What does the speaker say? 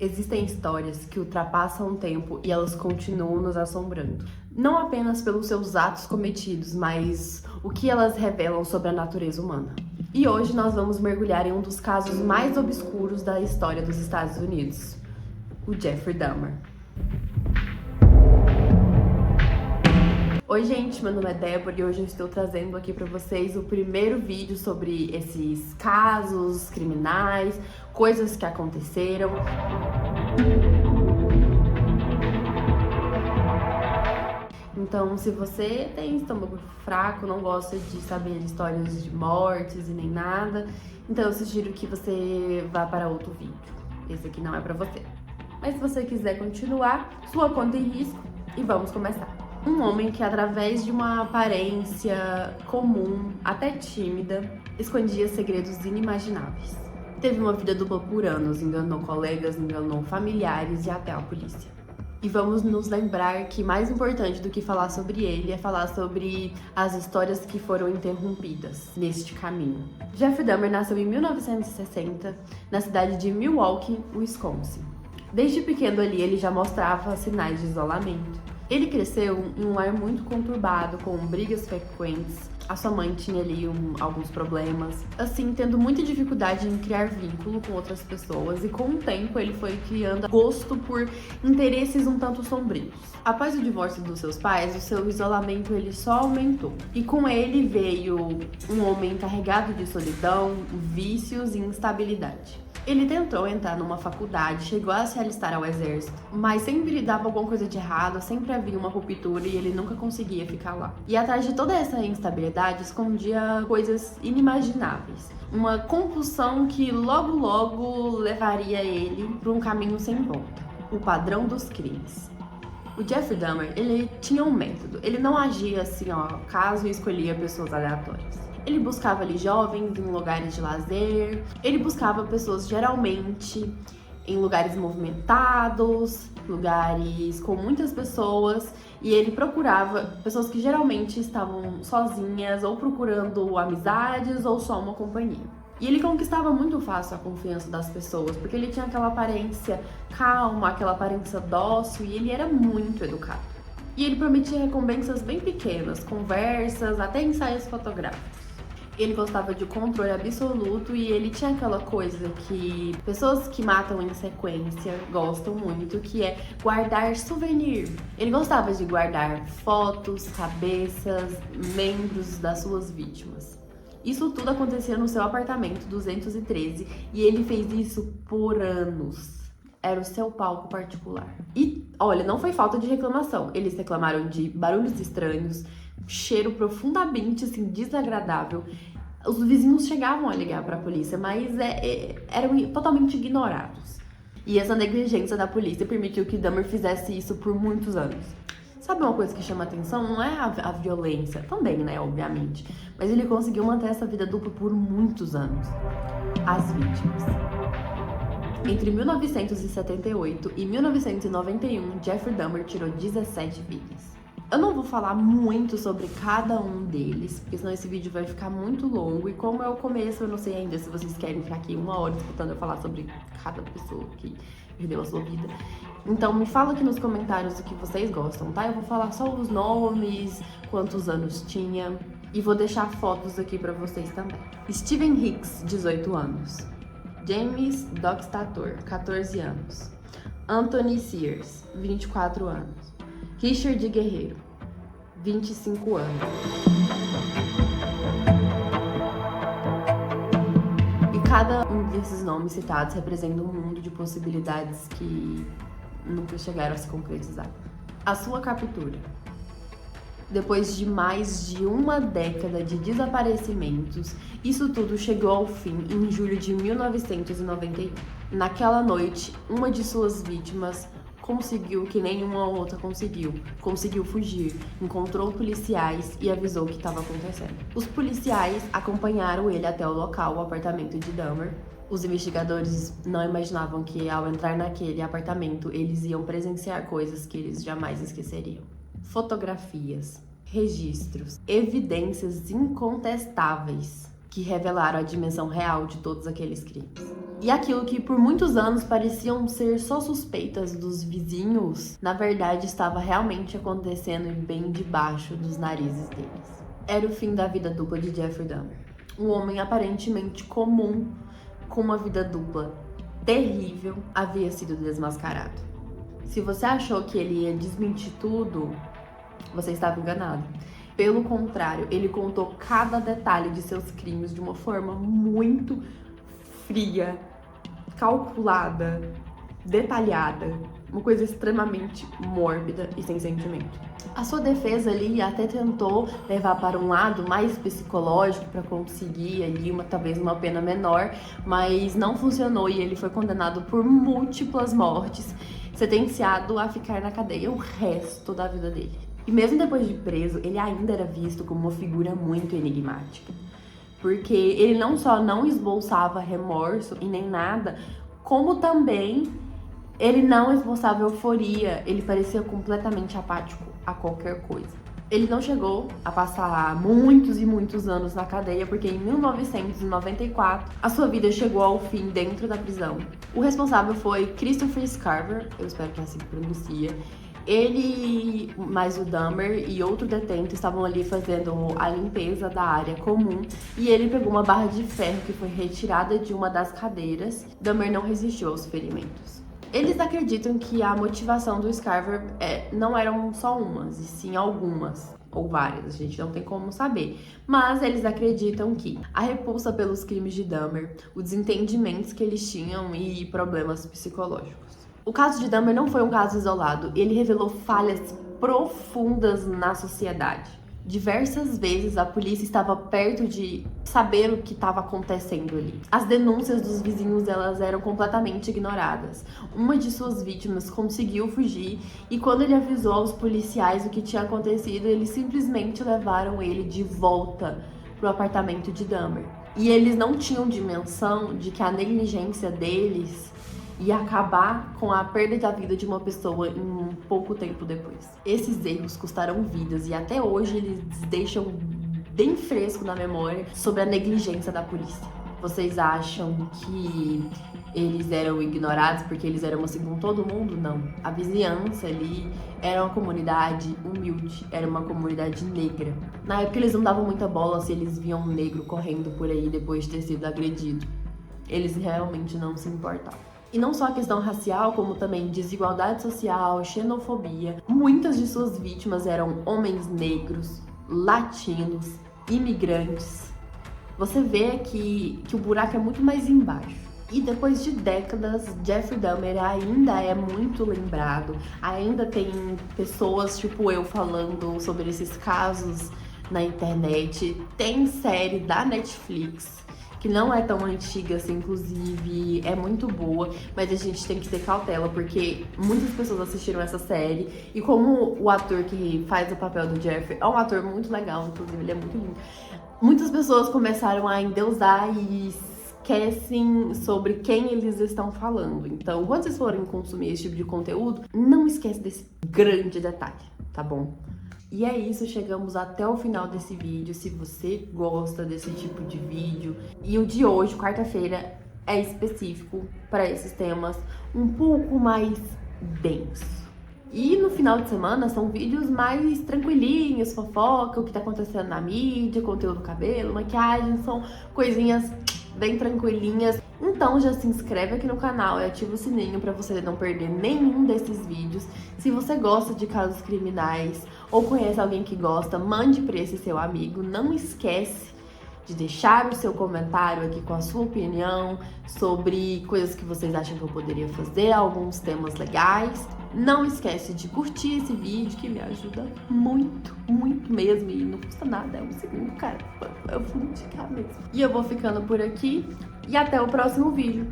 Existem histórias que ultrapassam o tempo e elas continuam nos assombrando. Não apenas pelos seus atos cometidos, mas o que elas revelam sobre a natureza humana. E hoje nós vamos mergulhar em um dos casos mais obscuros da história dos Estados Unidos, o Jeffrey Dahmer. Oi gente, meu nome é Débora e hoje eu estou trazendo aqui para vocês o primeiro vídeo sobre esses casos criminais, coisas que aconteceram. Então, se você tem estômago fraco, não gosta de saber histórias de mortes e nem nada, então eu sugiro que você vá para outro vídeo. Esse aqui não é para você. Mas se você quiser continuar, sua conta em risco e vamos começar. Um homem que, através de uma aparência comum, até tímida, escondia segredos inimagináveis. Teve uma vida dupla por anos, enganou colegas, enganou familiares e até a polícia. E vamos nos lembrar que mais importante do que falar sobre ele é falar sobre as histórias que foram interrompidas neste caminho. Jeffrey Dahmer nasceu em 1960, na cidade de Milwaukee, Wisconsin. Desde pequeno ali ele já mostrava sinais de isolamento. Ele cresceu em um lar muito conturbado, com brigas frequentes. A sua mãe tinha ali alguns problemas, assim, tendo muita dificuldade em criar vínculo com outras pessoas, e com o tempo ele foi criando gosto por interesses um tanto sombrios. Após o divórcio dos seus pais, o seu isolamento ele só aumentou, e com ele veio um homem carregado de solidão, vícios e instabilidade. Ele tentou entrar numa faculdade, chegou a se alistar ao exército, mas sempre dava alguma coisa de errado, sempre havia uma ruptura e ele nunca conseguia ficar lá. E atrás de toda essa instabilidade escondia coisas inimagináveis. Uma compulsão que logo levaria ele para um caminho sem volta. O padrão dos crimes. O Jeffrey Dahmer, ele tinha um método. Ele não agia assim, ao acaso, e escolhia pessoas aleatórias. Ele buscava ali jovens em lugares de lazer, ele buscava pessoas geralmente em lugares movimentados, lugares com muitas pessoas, e ele procurava pessoas que geralmente estavam sozinhas ou procurando amizades ou só uma companhia. E ele conquistava muito fácil a confiança das pessoas, porque ele tinha aquela aparência calma, aquela aparência dócil, e ele era muito educado. E ele prometia recompensas bem pequenas, conversas, até ensaios fotográficos. Ele gostava de controle absoluto e ele tinha aquela coisa que pessoas que matam em sequência gostam muito, que é guardar souvenir. Ele gostava de guardar fotos, cabeças, membros das suas vítimas. Isso tudo acontecia no seu apartamento 213 e ele fez isso por anos. Era o seu palco particular. E, olha, não foi falta de reclamação. Eles reclamaram de barulhos estranhos, cheiro profundamente, assim, desagradável. Os vizinhos chegavam a ligar para a polícia, mas eram totalmente ignorados. E essa negligência da polícia permitiu que Dahmer fizesse isso por muitos anos. Sabe uma coisa que chama atenção? Não é a violência, também, né, obviamente. Mas ele conseguiu manter essa vida dupla por muitos anos. As vítimas. Entre 1978 e 1991, Jeffrey Dahmer tirou 17 vidas. Eu não vou falar muito sobre cada um deles, porque senão esse vídeo vai ficar muito longo. E como é o começo, eu não sei ainda se vocês querem ficar aqui 1 hora escutando eu falar sobre cada pessoa que perdeu a sua vida. Então me fala aqui nos comentários o que vocês gostam, tá? Eu vou falar só os nomes, quantos anos tinha, e vou deixar fotos aqui pra vocês também. Steven Hicks, 18 anos. James Doxtator, 14 anos. Anthony Sears, 24 anos. Richard Guerreiro, 25 anos. E cada um desses nomes citados representa um mundo de possibilidades que nunca chegaram a se concretizar. A sua captura. Depois de mais de uma década de desaparecimentos, isso tudo chegou ao fim em julho de 1991. Naquela noite, uma de suas vítimas conseguiu o que nenhuma outra conseguiu fugir, encontrou policiais e avisou o que estava acontecendo. Os policiais acompanharam ele até o local, o apartamento de Dahmer. Os investigadores não imaginavam que ao entrar naquele apartamento eles iam presenciar coisas que eles jamais esqueceriam. Fotografias, registros, evidências incontestáveis que revelaram a dimensão real de todos aqueles crimes. E aquilo que por muitos anos pareciam ser só suspeitas dos vizinhos, na verdade estava realmente acontecendo bem debaixo dos narizes deles. Era o fim da vida dupla de Jeffrey Dahmer. Um homem aparentemente comum, com uma vida dupla terrível, havia sido desmascarado. Se você achou que ele ia desmentir tudo, você estava enganado. Pelo contrário, ele contou cada detalhe de seus crimes de uma forma muito fria, calculada, detalhada, uma coisa extremamente mórbida e sem sentimento. A sua defesa ali até tentou levar para um lado mais psicológico para conseguir ali talvez uma pena menor, mas não funcionou e ele foi condenado por múltiplas mortes, sentenciado a ficar na cadeia o resto da vida dele. E mesmo depois de preso, ele ainda era visto como uma figura muito enigmática. Porque ele não só não esboçava remorso e nem nada, como também ele não esboçava euforia, ele parecia completamente apático a qualquer coisa. Ele não chegou a passar muitos e muitos anos na cadeia, porque em 1994 a sua vida chegou ao fim dentro da prisão. O responsável foi Christopher Scarver, eu espero que é assim que pronuncia. Ele, mais o Dahmer e outro detento estavam ali fazendo a limpeza da área comum e ele pegou uma barra de ferro que foi retirada de uma das cadeiras. Dahmer não resistiu aos ferimentos. Eles acreditam que a motivação do Scarver não eram só umas, e sim algumas, ou várias, a gente não tem como saber. Mas eles acreditam que a repulsa pelos crimes de Dahmer, os desentendimentos que eles tinham e problemas psicológicos. O caso de Dahmer não foi um caso isolado, ele revelou falhas profundas na sociedade. Diversas vezes a polícia estava perto de saber o que estava acontecendo ali. As denúncias dos vizinhos elas eram completamente ignoradas. Uma de suas vítimas conseguiu fugir e quando ele avisou aos policiais o que tinha acontecido, eles simplesmente levaram ele de volta para o apartamento de Dahmer. E eles não tinham dimensão de que a negligência deles ia acabar com a perda da vida de uma pessoa em um pouco tempo depois. Esses erros custaram vidas e até hoje eles deixam bem fresco na memória sobre a negligência da polícia. Vocês acham que eles eram ignorados porque eles eram assim com todo mundo? Não. A vizinhança ali era uma comunidade humilde, era uma comunidade negra. Na época eles não davam muita bola se eles viam um negro correndo por aí depois de ter sido agredido. Eles realmente não se importavam. E não só a questão racial, como também desigualdade social, xenofobia. Muitas de suas vítimas eram homens negros, latinos, imigrantes. Você vê que o buraco é muito mais embaixo. E depois de décadas, Jeffrey Dahmer ainda é muito lembrado. Ainda tem pessoas tipo eu falando sobre esses casos na internet. Tem série da Netflix que não é tão antiga assim, inclusive é muito boa, mas a gente tem que ter cautela, porque muitas pessoas assistiram essa série, e como o ator que faz o papel do Jeffrey é um ator muito legal, inclusive ele é muito lindo, muitas pessoas começaram a endeusar e esquecem sobre quem eles estão falando. Então, quando vocês forem consumir esse tipo de conteúdo, não esquece desse grande detalhe, tá bom? E é isso, chegamos até o final desse vídeo. Se você gosta desse tipo de vídeo, e o de hoje, quarta-feira, é específico para esses temas um pouco mais denso. E no final de semana são vídeos mais tranquilinhos, fofoca, o que tá acontecendo na mídia, conteúdo cabelo, maquiagem, são coisinhas bem tranquilinhas. Então já se inscreve aqui no canal e ativa o sininho para você não perder nenhum desses vídeos. Se você gosta de casos criminais ou conhece alguém que gosta, mande para esse seu amigo. Não esquece de deixar o seu comentário aqui com a sua opinião sobre coisas que vocês acham que eu poderia fazer, alguns temas legais. Não esquece de curtir esse vídeo, que me ajuda muito, muito mesmo. E não custa nada, é um segundo, cara. Eu vou indicar mesmo. E eu vou ficando por aqui e até o próximo vídeo.